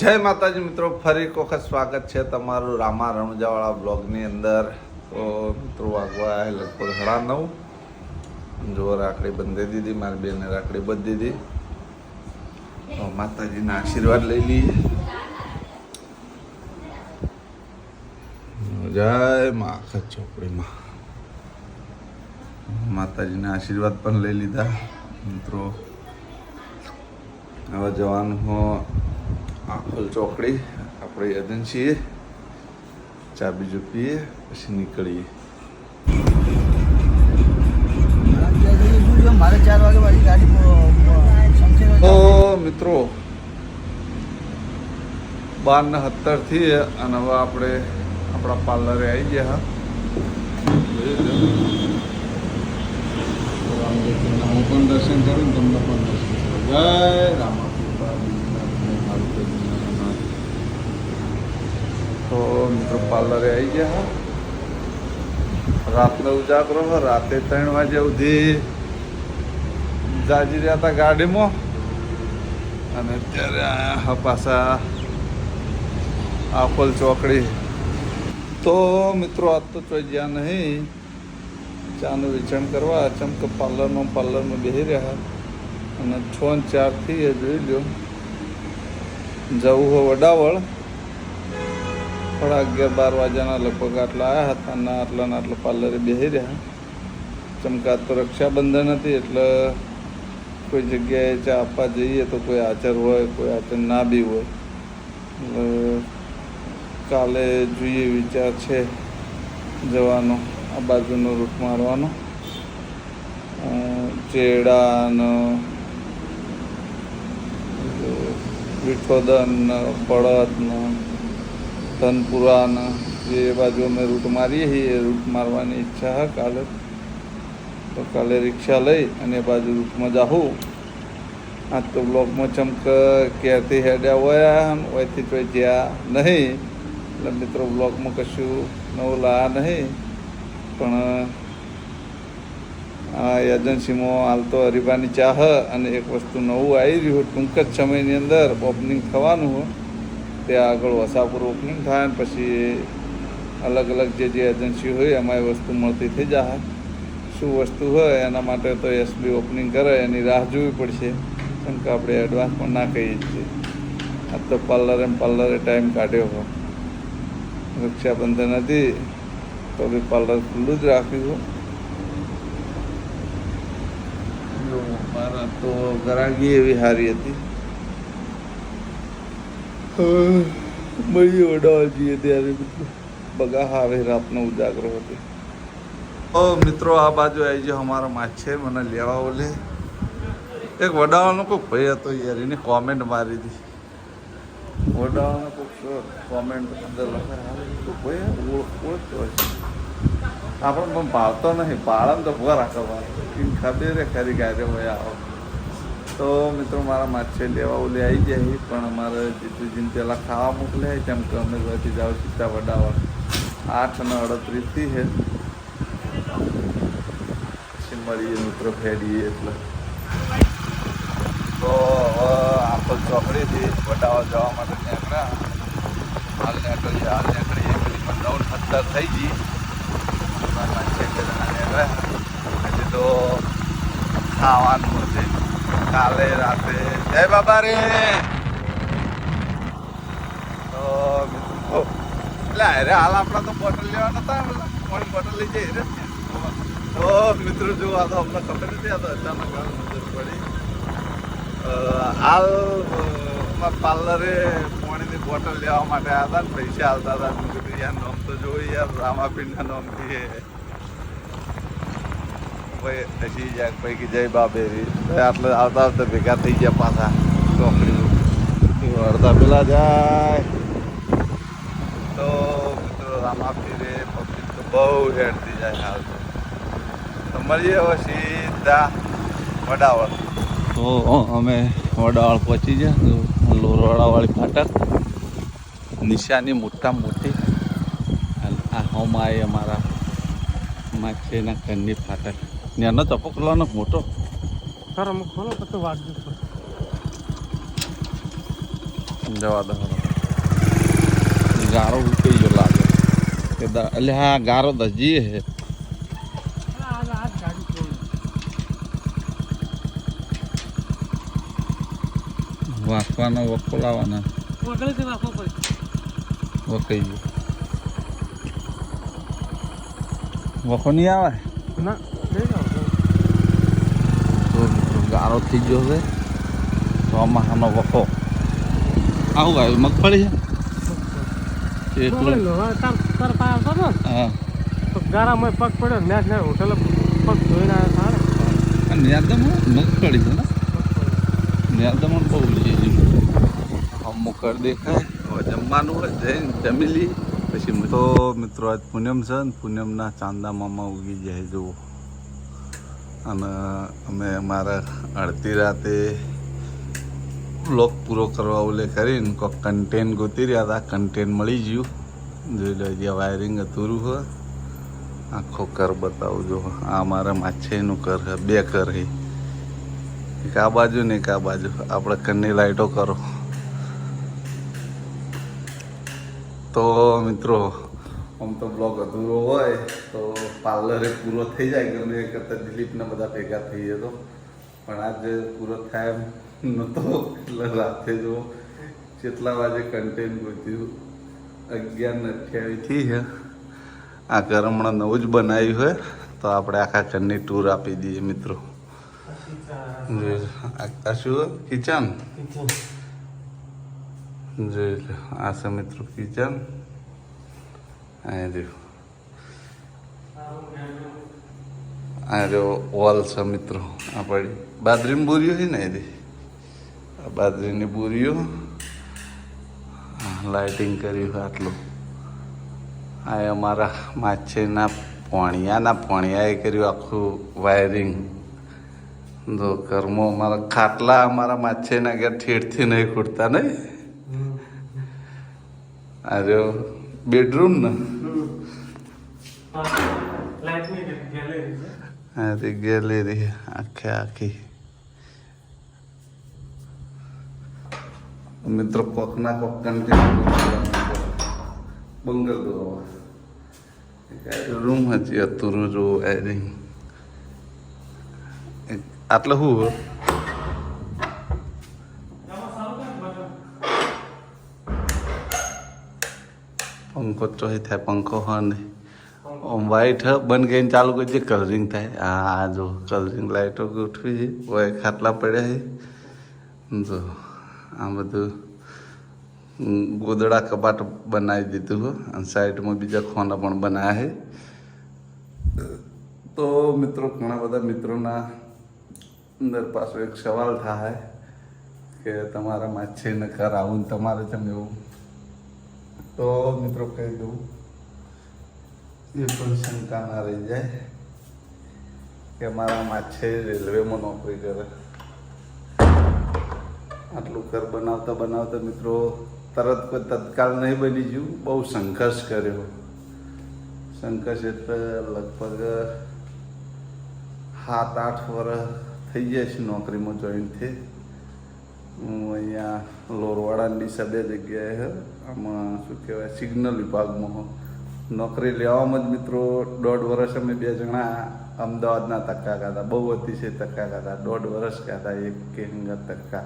જય માતાજી મિત્રો, ફરી એક વખત સ્વાગત છે તમારું રામા રણજાવાળા બ્લોગની અંદર. તો મિત્રો વાગવા લગભગ 9:30. જો રાખડી બંધી દીધી, મારી બેને રાખડી બંધી દીધી. તો માતાજીના આશીર્વાદ લઈ લઈએ. જય મા આખત ચોપડીમાં માતાજીના આશીર્વાદ પણ લઈ લીધા મિત્રો. હવે જવાનું હો આખોલ ચોકડી, આપણે એજન્સીએ ચા બીજું પીએ પછી નીકળીએ. મારે 4 વાગે વાળી ગાડી તો મિત્રો 12:17 થી અને હવે આપણે આપણા પાર્લરે આવી ગયા. હું પણ દર્શન કરું ને તમને પણ દર્શન કરું. જય રામા. તો મિત્રો પાર્લરે આવી ગયા. રાતનો ઉજાગરો રાતે 3 વાગ્યા સુધી જાજી રહ્યા હતા ગાડીમાં, અને અત્યારે આયા પાછા આખોલ ચોકડી. તો મિત્રો આજ તો ચોઈ ગયા નહીં ચાનું વેચાણ કરવા, ચમકે પાર્લરમાં બેસી રહ્યા. અને 6 ને 4 થી જોઈ લો જવું હોય વડાવળ. 11:30 વાગ્યાના લગભગ આટલા આવ્યા હતા અને આટલા પાર્લરે બેસી રહ્યા. ચમકા તો રક્ષાબંધન હતી એટલે કોઈ જગ્યાએ ચા આપવા જઈએ તો કોઈ હાજર હોય, કોઈ હાજર ના બી હોય. કાલે જોઈએ વિચાર છે જવાનો, આ બાજુનો રૂટ મારવાનો. ચેડાન, વિઠોદન, બળદ, ધનપુરા જે બાજુ અમે રૂટ મારીએ છીએ એ રૂટ મારવાની ઈચ્છા છે કાલે. તો કાલે રિક્ષા લઈ અને એ બાજુ રૂટમાં જાઉં. આજ તો બ્લોકમાં ચમક ક્યારથી હેડ્યા હોય ઓયથી કોઈ જ્યાં નહીં, એટલે મિત્રો બ્લોકમાં કશું નવું લાયા નહીં. પણ આ એજન્સીમાં હાલ તો હરીબાની ચાહ અને એક વસ્તુ નવું આવી રહ્યું ટૂંક જ સમયની અંદર ઓપનિંગ થવાનું હોય. ત્યાં આગળ વસાપુર ઓપનિંગ થાય ને પછી અલગ જે એજન્સી હોય એમાં એ વસ્તુ મળતી થઈ જાય. શું વસ્તુ હોય એના માટે તો એસબી ઓપનિંગ કરે એની રાહ જોવી પડશે, કેમ કે આપણે એડવાન્સ પણ ના કહીએ છીએ. આ તો પાર્લરે ટાઈમ કાઢ્યો હોય. રક્ષાબંધન હતી તો બી પાર્લર ખુલ્લું જ રાખ્યું. મારા તો ગરાગી એવી સારી હતી. મળીએ વડાવા જઈએ ત્યારે બગા આવે રાતનો ઉજાગરો હતો. મિત્રો આ બાજુ આવી ગયો અમારો માછે, મને લેવા ઓલે એક વડાવાનો કોઈ ભાઈ હતો યાર, એને કોમેન્ટ મારી હતી. વડાવાનો કોઈ કોમેન્ટ અંદર લખાય ભાઈ ઓળખતો હોય. આપણે પણ ભાવતો નહીં, ભાડા તો ભૂવા રાખવા ખબર ખરી ગાય હોય આવો. તો મિત્રો મારા માછે લેવા ઓલે આવી જાય, પણ અમારે જીતુજીને પહેલાં ખાવા મોકલે કેમ કે અમે ઘરથી જાઓ સીધા વડાવા 8:38 છે. પછી મળીએ મિત્રો ફેરીએ એટલે. તો આખો ચોકડીથી વડાવા જવા માટે નીકળ્યા. હાલ નીકળીએ પેલીમાં 9:17 થઈ ગઈ. માછે નીકળ્યા હજી તો ખાવાનું હશે કાલે રાતે. જય બાબા રે. તો એટલે અરે હાલ આપણા તો બોટલ લેવા નતા, કોણ બોટલ લઈ જઈએ રે. તો મિત્રો જો આ તો અમને ખબર નથી, આ તો અચાનક નજર પડી. હાલ પાર્લરે પાણીની બોટલ લેવા માટે આવ્યા હતા ને પૈસા હાલતા હતા. મેં કીધું યાર નોમ તો જોઈ યાર, રામાપીરના નોમથી હસી જાય પૈકી જય બાબેરી. આટલે આવતા ભેગા થઈ ગયા પાછા ચોકડી અડધા પેલા જાય. તો મિત્રો રામાપી રે પબ્લિક તો બહુ હેડતી જાય હાલ. તો મળીએ હવે સીધા વડાવળ. તો અમે વડાવળ પહોંચી ગયા. લોરવાડાવાળી ફાટક નિશાની મોટી. આ હોમાં અમારા માછીના ઘરની ફાટક. નાનો ચપકલાનો મોટો ખરો ખોલો તો વાંચજો. જવા દો ગારો ઉઠી ગયો લાગે કે એટલે હા ગારો દજી હે વાંકવાનો વખો લાવવાના વખાઈ ગયો વખો નહીં આવે ના તો મિત્રો ગારો થઈ ગયો છે ચોમાસાનો વખો આવું આવ્યું મગફળી છે એટલું હા ગારામાં પગ પડ્યો નેટ ને હોટલ પગ ધોઈને આવ્યા સારા ન્યાદમાં મગફળી છે ને ન્યાદમાં બહુ લીધી અમુક કર દેખાય હવે જમવાનું હોય જઈને જમી લઈએ પછી તો મિત્રો આજ પૂનમ છે ને પૂનમના ચાંદા મામા ઉગી જાય જુઓ અને અમે અમારા અડધી રાતે બ્લોગ પૂરો કરવા ઓલે કરીને કોઈક કન્ટેન ગોતી રહ્યા હતા કન્ટેન મળી ગયું જોઈ લો જ્યાં વાયરિંગ અધૂરું હોય આખો કર બતાવું જો આ અમારા માછીનું કર છે બે કર છે એક આ બાજુ ને એક આ બાજુ આપણે કરની લાઈટો કરો તો મિત્રો આમ તો બ્લોગ અધૂરો હોય તો પાર્લરે પૂરો થઈ જાય ગમે એ કરતાં દિલીપને બધા ભેગા થઈ જતો પણ આજે પૂરો થાય એમ નહોતો એટલે રાતે જો કેટલા વાગે કન્ટેન્ટ ગોત્યું 11:28 છે આ ઘર હમણાં નવું જ બનાવ્યું હોય તો આપણે આખા ઘરની ટૂર આપી દઈએ મિત્રો આ શું કિચન જોઈ લો આ છે મિત્રો કિચન આ રહ્યું આ રહ્યો વોલ છે મિત્રો આ પડી બાજરીની બોરીઓ છે ને એની બાજરીની બોરીઓ લાઇટિંગ કર્યું આટલું આ અમારા માછીના પોણિયાએ કર્યું આખું વાયરિંગ જો ઘરમાં અમારા ખાટલા અમારા માછીના ઘેર ઠેઠથી નહીં ખૂટતા નહીં આ રહ્યો બેડરૂમ ને હા તે ગેલેરી આખી મિત્રો કોકના કોક બંગલ રૂમ હજી અતુરું જો વાયરિંગ આટલે શું પંખો ચોહી થાય પંખો હા નહીં આમ વાઇટ હ બંધ ગઈને ચાલુ કરી દે કલરિંગ થાય આ જો કલરિંગ લાઇટો ગોઠવી છે ઓય ખાટલા પડ્યા છે જો આ બધું ગોદડા કબાટ બનાવી દીધું હોય અને સાઈડમાં બીજા ખોના પણ બનાવ્યા છે તો મિત્રો ઘણા બધા મિત્રોના અંદર પાછો એક સવાલ થાય કે તમારા માછીને ઘર આવું ને તમારે જેમ એવું તો મિત્રો કહી દઉં એ પણ શંકા ના રહી જાય કે મારા માછી રેલવેમાં નોકરી કરે આટલું ઘર બનાવતા મિત્રો તરત કોઈ તત્કાલ નહીં બની ગયું બહુ સંઘર્ષ કર્યો સંઘર્ષ એટલે લગભગ 7-8 વર્ષ થઈ જાય છે નોકરીમાં જોઈન થઈ હું અહીંયા લોરવાડાની સબે જગ્યાએ આમાં શું કહેવાય સિગ્નલ વિભાગમાં નોકરી લેવામાં જ મિત્રો 1.5 વર્ષ અમે 2 જણા અમદાવાદના ધક્કા ખાધા બહુ અતિશય ધક્કા ખાધા 1.5 વર્ષ ખાધા એક કે હંગત ધક્કા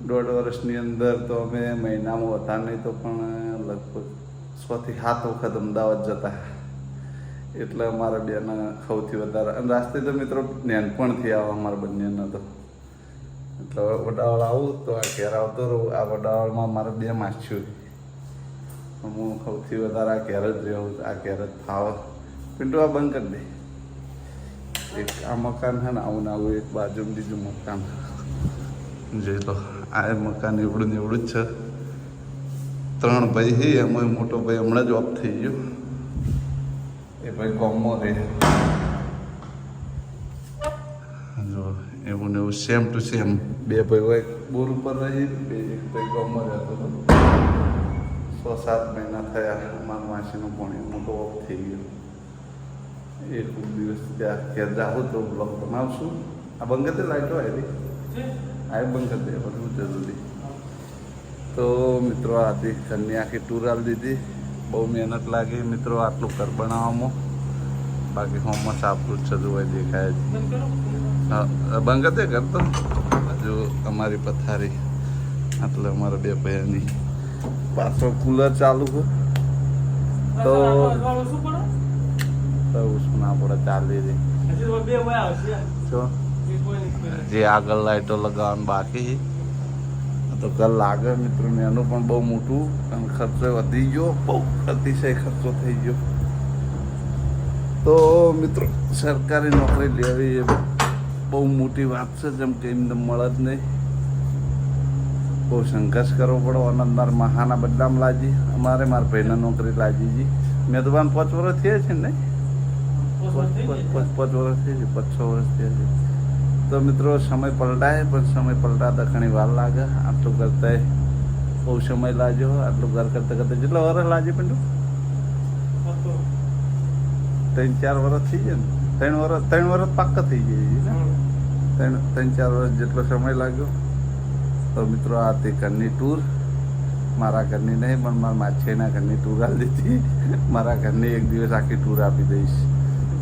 1.5 વર્ષની અંદર તો અમે મહિનામાં હતા નહીં તો પણ લગભગ 6 થી 7 વખત અમદાવાદ જતા એટલે અમારા બેના સૌથી વધારે અને રાસ્તે તો મિત્રો નાનપણથી આવા અમારા બંનેનો તો એટલે વડાવાળ આવું તો આ ઘેર આવતો રહું આ વડાવાળમાં મારા 2 માછીઓ હું સૌથી વધારે આ ઘેર જ રહું આ ઘેર જ ફાવે પિન્ટુ આ બંધ કરી દે એક આ મકાન છે ને આવું ને આવું એક બાજુ બીજું મકાન જોઈ લો આ મકાન એવડું ને એવડું જ છે 3 ભાઈ છે એમાં મોટો ભાઈ હમણાં જ ઓફ થઈ ગયો એ ભાઈ ગામમાં રહે જો એવું ને એવું સેમ ટુ સેમ 2 ભાઈ હોય બોર ઉપર રહી એક ભાઈ ગામમાં રહેતો હતો 6-7 મહિના થયા અમારા માસીનું પાણી મોટો ઓફ થઈ ગયો એક દિવસ ત્યાં ઘેર જાઉં તો બ્લોગ બનાવશું આ બંધ કરી લાઈટો આવી આ બંધ કરી દે બધું જરૂરી તો મિત્રો આથી ઘરની આખી ટૂર આલી દીધી. બહુ મહેનત લાગી મિત્રો આટલું ઘર બનાવવામાં. બાકી હોમમાં સાપરું જ થતું હોય દેખાય જ. હા બંધ તે ઘર તો હજુ અમારી પથારી એટલે અમારા બે ભાઈની પાછળ કુલર ચાલુ છે તો ઉસના પડે ચાલી રહી જો જે આગળ લાઈટો લગાવવાનું બાકી તો કલ લાગે મિત્રો ને એનું પણ બહુ મોટું અને ખર્ચો વધી ગયો, બહુ અતિશય ખર્ચો થઈ ગયો. તો મિત્રો સરકારી નોકરી લેવી એ બહુ મોટી વાત છે, જેમ કે એમને મળે જ નહીં. બહુ સંઘર્ષ કરવો પડે. અનંતનાર મહાના બદલામ લાજી અમારે મારા ભાઈને નોકરી લાજી જી. મેં તો 5 વર્ષ થયા છે ને, 5 વર્ષ થઈ છે, 5-6 વર્ષ થયા છે. તો મિત્રો સમય પલટાય પણ સમય પલટાતા ઘણી વાર લાગે. આટલું કરતા બહુ સમય લાગ્યો. આટલું ઘર કરતાં કરતાં જેટલા વર્ષ લાગે પણ 3-4 વર્ષ થઈ જાય ને, 3 વર્ષ પાક્કા થઈ જાય ને, 3-4 વર્ષ જેટલો સમય લાગ્યો. તો મિત્રો આ તે ઘરની ટૂર, મારા ઘરની નહીં પણ મારા માછીના ઘરની ટૂર આપી દીધી. મારા ઘરની એક દિવસ આખી ટૂર આપી દઈશ.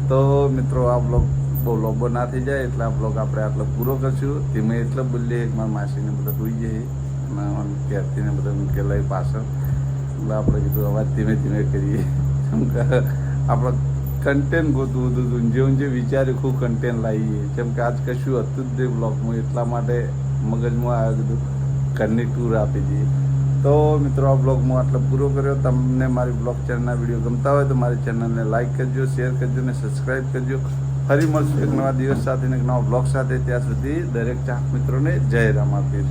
તો મિત્રો આ બ્લોગ બહુ લોબો ના થઈ જાય એટલે આ બ્લોગ આપણે આટલો પૂરો કરશું. ધીમે એટલે બોલીએ કે મારા માસીને બધા સુઈ જાય ત્યારથી બધા મૂકેલા પાછળ, એટલે આપણે કીધું અવાજ ધીમે ધીમે કરીએ. કેમ કે આપણે કન્ટેન્ટ ગોતવું હતું, જેવું જે વિચાર્યું ખૂબ કન્ટેન્ટ લાવીએ. કેમ કે આજ કશું હતું જ નહીં બ્લોગમાં, એટલા માટે મગજમાં આવ્યું કીધું ઘરની ટૂર આપી દઈએ. તો મિત્રો આ બ્લોગમાં આટલો પૂરો કર્યો. તમને મારી બ્લોગ ચેનલના વિડીયો ગમતા હોય તો મારી ચેનલને લાઇક કરજો, શેર કરજો અને સબસ્ક્રાઈબ કરજો. ફરી મળશું એક નવા દિવસ સાથે એક નવા બ્લોગ સાથે. ત્યાં સુધી દરેક ચાહક મિત્રોને જય રામાપીર.